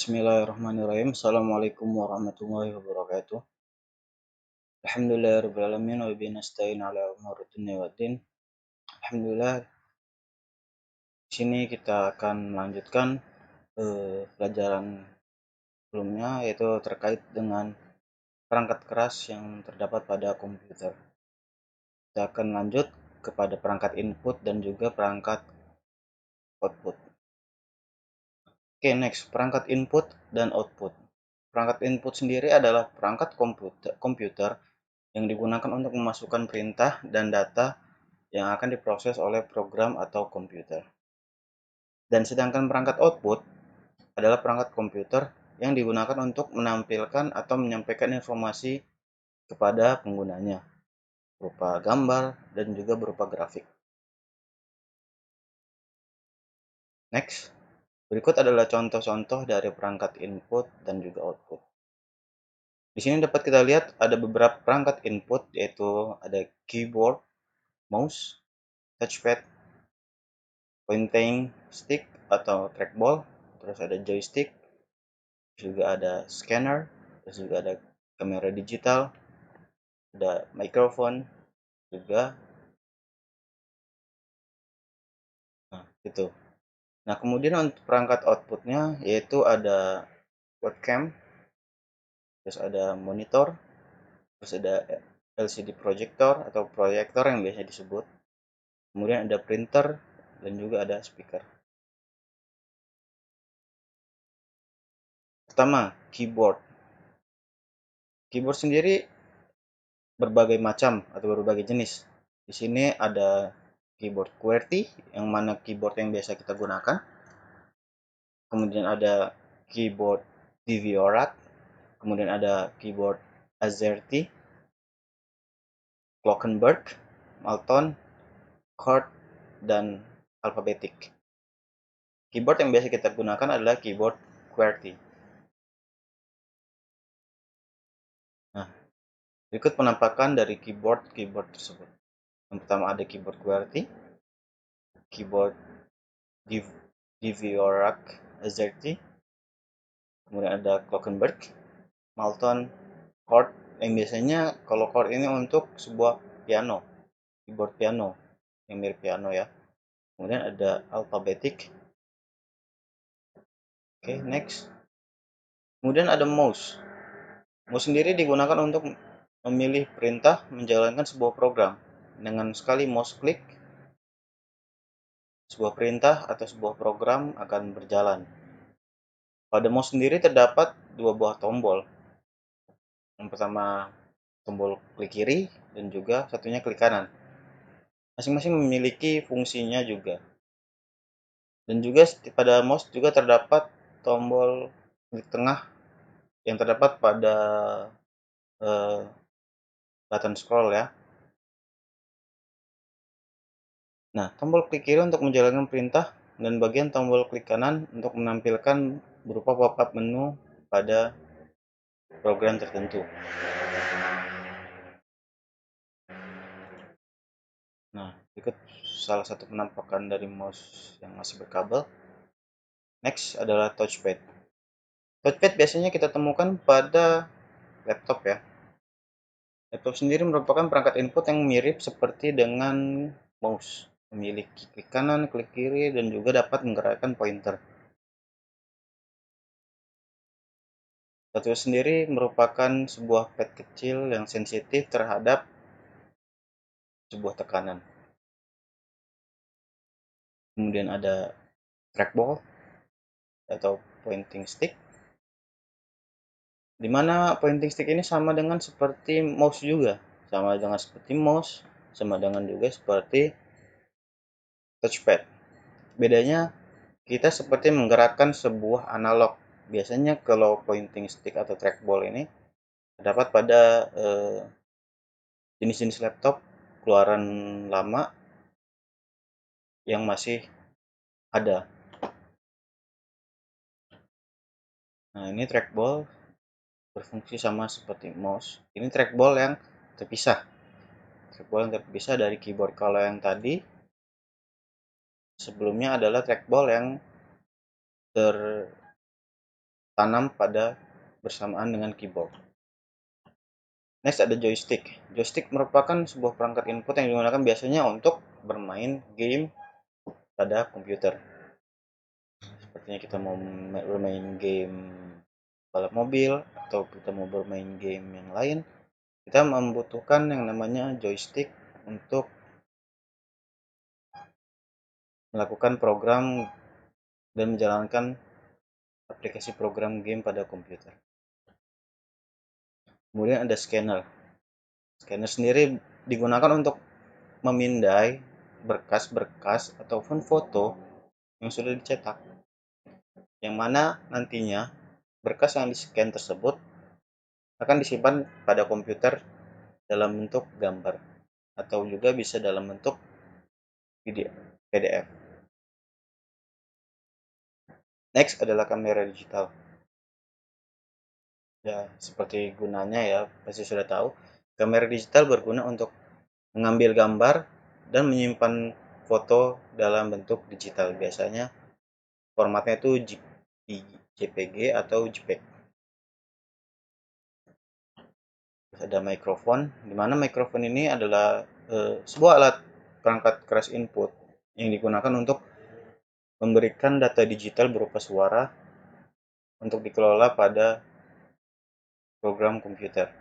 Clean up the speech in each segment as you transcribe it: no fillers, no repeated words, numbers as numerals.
Bismillahirrahmanirrahim. Assalamualaikum warahmatullahi wabarakatuh. Alhamdulillahirrahmanirrahim. Wa bihi nasta'in ala umuri dunya waddin. Alhamdulillah, di sini kita akan melanjutkan pelajaran sebelumnya, yaitu terkait dengan perangkat keras yang terdapat pada komputer. Kita akan lanjut kepada perangkat input dan juga perangkat output. Oke, next, perangkat input dan output. Perangkat input sendiri adalah perangkat komputer yang digunakan untuk memasukkan perintah dan data yang akan diproses oleh program atau komputer. Dan sedangkan perangkat output adalah perangkat komputer yang digunakan untuk menampilkan atau menyampaikan informasi kepada penggunanya, berupa gambar dan juga berupa grafik. Next, berikut adalah contoh-contoh dari perangkat input dan juga output. Di sini dapat kita lihat ada beberapa perangkat input, yaitu ada keyboard, mouse, touchpad, pointing stick atau trackball, terus ada joystick, juga ada scanner, terus juga ada kamera digital, ada mikrofon juga. Nah, gitu. Nah, kemudian untuk perangkat outputnya yaitu ada webcam, terus ada monitor, terus ada LCD projector atau proyektor yang biasa disebut. Kemudian ada printer dan juga ada speaker. Pertama, keyboard. Keyboard sendiri berbagai macam atau berbagai jenis. Di sini ada keyboard QWERTY, yang mana keyboard yang biasa kita gunakan. Kemudian ada keyboard Dvorak, kemudian ada keyboard Azerty, Glockenberg, Malton, Chord, dan Alphabetic. Keyboard yang biasa kita gunakan adalah keyboard QWERTY. Nah, berikut penampakan dari keyboard tersebut. Yang pertama ada keyboard QWERTY, keyboard Dvorak Azerty, kemudian ada Glockenberg, Malton, Chord, yang biasanya kalau chord ini untuk sebuah piano, keyboard piano yang mirip piano ya. Kemudian ada Alphabetic. Oke, next. Kemudian ada mouse. Mouse sendiri digunakan untuk memilih perintah menjalankan sebuah program. Dengan sekali mouse klik, sebuah perintah atau sebuah program akan berjalan. Pada mouse sendiri terdapat dua buah tombol. Yang pertama tombol klik kiri dan juga satunya klik kanan. Masing-masing memiliki fungsinya juga. Dan juga pada mouse juga terdapat tombol klik tengah yang terdapat pada button scroll ya. Nah, tombol klik kiri untuk menjalankan perintah dan bagian tombol klik kanan untuk menampilkan berupa pop-up menu pada program tertentu. Nah, berikut salah satu penampakan dari mouse yang masih berkabel. Next adalah touchpad. Touchpad biasanya kita temukan pada laptop ya. Laptop sendiri merupakan perangkat input yang mirip seperti dengan mouse, memiliki klik kanan, klik kiri, dan juga dapat menggerakkan pointer. Touchpad sendiri merupakan sebuah pad kecil yang sensitif terhadap sebuah tekanan. Kemudian ada trackball atau pointing stick, di mana pointing stick ini sama dengan seperti mouse juga, sama dengan juga seperti touchpad. Bedanya kita seperti menggerakkan sebuah analog. Biasanya kalau pointing stick atau trackball ini terdapat pada jenis-jenis laptop keluaran lama yang masih ada. Nah, ini trackball berfungsi sama seperti mouse. Ini trackball yang terpisah. Trackball yang terpisah dari keyboard. Kalau yang tadi sebelumnya adalah trackball yang tanam pada bersamaan dengan keyboard. Next ada joystick. Joystick merupakan sebuah perangkat input yang digunakan biasanya untuk bermain game pada komputer. Sepertinya kita mau bermain game balap mobil atau kita mau bermain game yang lain, kita membutuhkan yang namanya joystick untuk melakukan program dan menjalankan aplikasi program game pada komputer. Kemudian ada scanner. Scanner sendiri digunakan untuk memindai berkas-berkas ataupun foto yang sudah dicetak, yang mana nantinya berkas yang di-scan tersebut akan disimpan pada komputer dalam bentuk gambar atau juga bisa dalam bentuk PDF. Next adalah kamera digital. Ya, seperti gunanya ya, pasti sudah tahu. Kamera digital berguna untuk mengambil gambar dan menyimpan foto dalam bentuk digital. Biasanya formatnya itu JPG atau JPEG. Ada mikrofon, di mana mikrofon ini adalah sebuah alat perangkat keras input yang digunakan untuk memberikan data digital berupa suara untuk dikelola pada program komputer.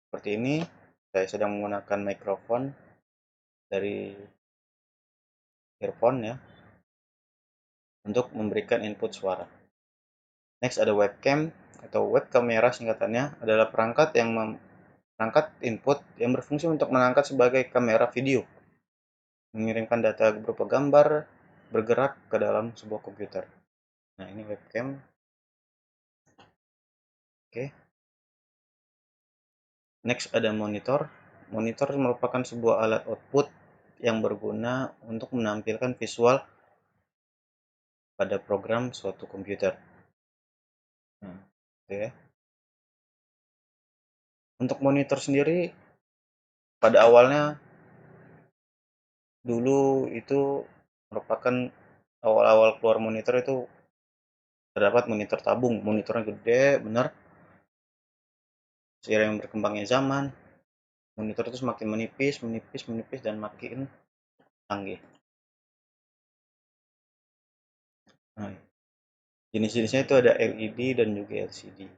Seperti ini, saya sedang menggunakan mikrofon dari earphone ya, untuk memberikan input suara. Next ada webcam atau web kamera singkatannya, adalah perangkat input yang berfungsi untuk mengangkat sebagai kamera video, mengirimkan data berupa gambar bergerak ke dalam sebuah komputer. Nah, ini webcam. Oke. Next ada monitor. Monitor merupakan sebuah alat output yang berguna untuk menampilkan visual pada program suatu komputer. Nah, oke. Untuk monitor sendiri, pada awalnya dulu itu merupakan awal-awal keluar monitor itu terdapat monitor tabung, monitornya gede benar. Seiring berkembangnya zaman, monitor itu semakin menipis dan makin canggih. Nah, jenis-jenisnya itu ada LED dan juga LCD.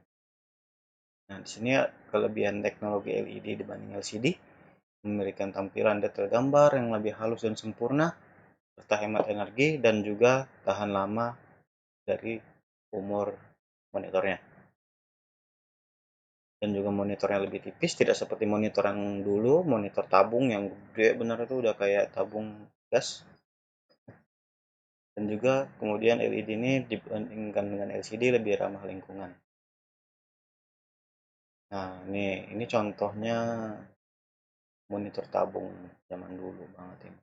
Nah, di sini kelebihan teknologi LED dibanding LCD memberikan tampilan detail gambar yang lebih halus dan sempurna, serta hemat energi dan juga tahan lama dari umur monitornya. Dan juga monitornya lebih tipis, tidak seperti monitor yang dulu, monitor tabung yang gede benar itu udah kayak tabung gas. Dan juga kemudian LED ini dibandingkan dengan LCD lebih ramah lingkungan. Nah, ini contohnya monitor tabung zaman dulu banget ini.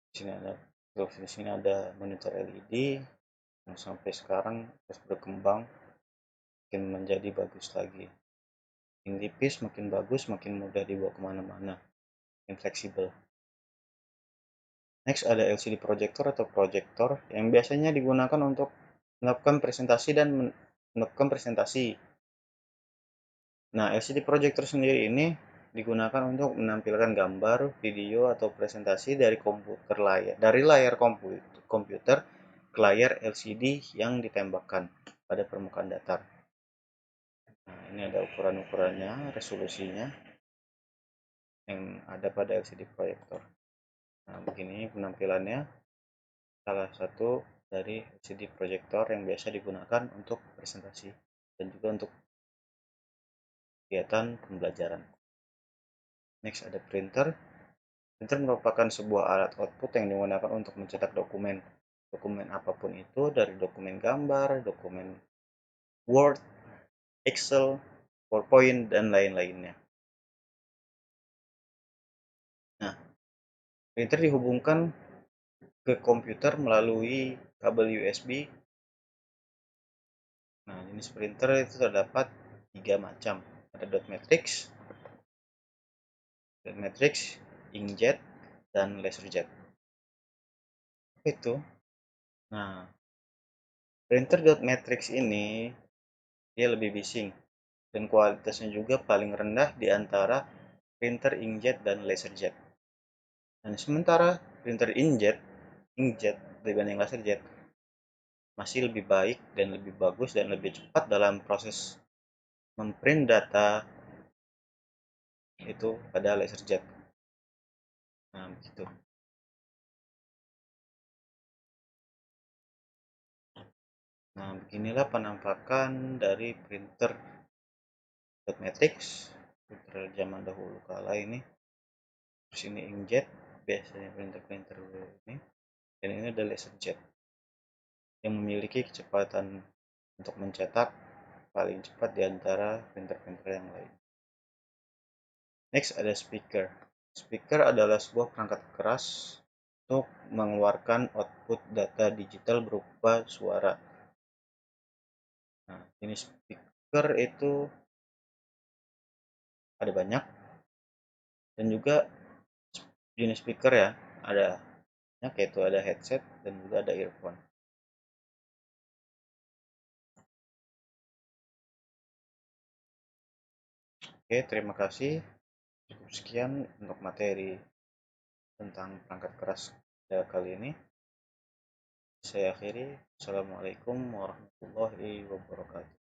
Di sini ada monitor LED yang sampai sekarang terus berkembang makin menjadi bagus lagi. Makin tipis, makin bagus, makin mudah dibawa kemana-mana, makin fleksibel. Next ada LCD projector atau proyektor yang biasanya digunakan untuk melakukan presentasi dan melakukan presentasi. Nah, LCD projector sendiri ini digunakan untuk menampilkan gambar, video, atau presentasi dari layar komputer ke layar LCD yang ditembakkan pada permukaan datar. Nah, ini ada ukuran-ukurannya, resolusinya yang ada pada LCD proyektor. Nah, begini penampilannya, salah satu dari LCD proyektor yang biasa digunakan untuk presentasi dan juga untuk kegiatan pembelajaran. Next ada printer. Printer merupakan sebuah alat output yang digunakan untuk mencetak dokumen. Dokumen apapun itu, dari dokumen gambar, dokumen Word, Excel, PowerPoint, dan lain-lainnya. Nah, printer dihubungkan ke komputer melalui kabel USB. Nah, jenis printer itu terdapat 3 macam. Ada dot matrix, inkjet, dan laserjet. Itu. Nah, Printer dot matrix ini dia lebih bising dan kualitasnya juga paling rendah di antara printer inkjet dan laserjet. Dan sementara printer inkjet dibanding laserjet masih lebih baik dan lebih bagus dan lebih cepat dalam proses memprint data itu pada laserjet. Nah, begitu. Nah, beginilah penampakan dari printer dot matrix, printer zaman dahulu kala ini. Terus ini inkjet, biasanya printer-printer ini. Dan ini adalah laserjet yang memiliki kecepatan untuk mencetak paling cepat di antara printer-printer yang lain. Next ada speaker. Speaker adalah sebuah perangkat keras untuk mengeluarkan output data digital berupa suara. Nah, jenis speaker itu ada banyak dan juga jenis speaker ya ada banyak, yaitu ada headset dan juga ada earphone. Oke, terima kasih. Cukup sekian untuk materi tentang perangkat keras kali ini. Saya akhiri. Assalamualaikum warahmatullahi wabarakatuh.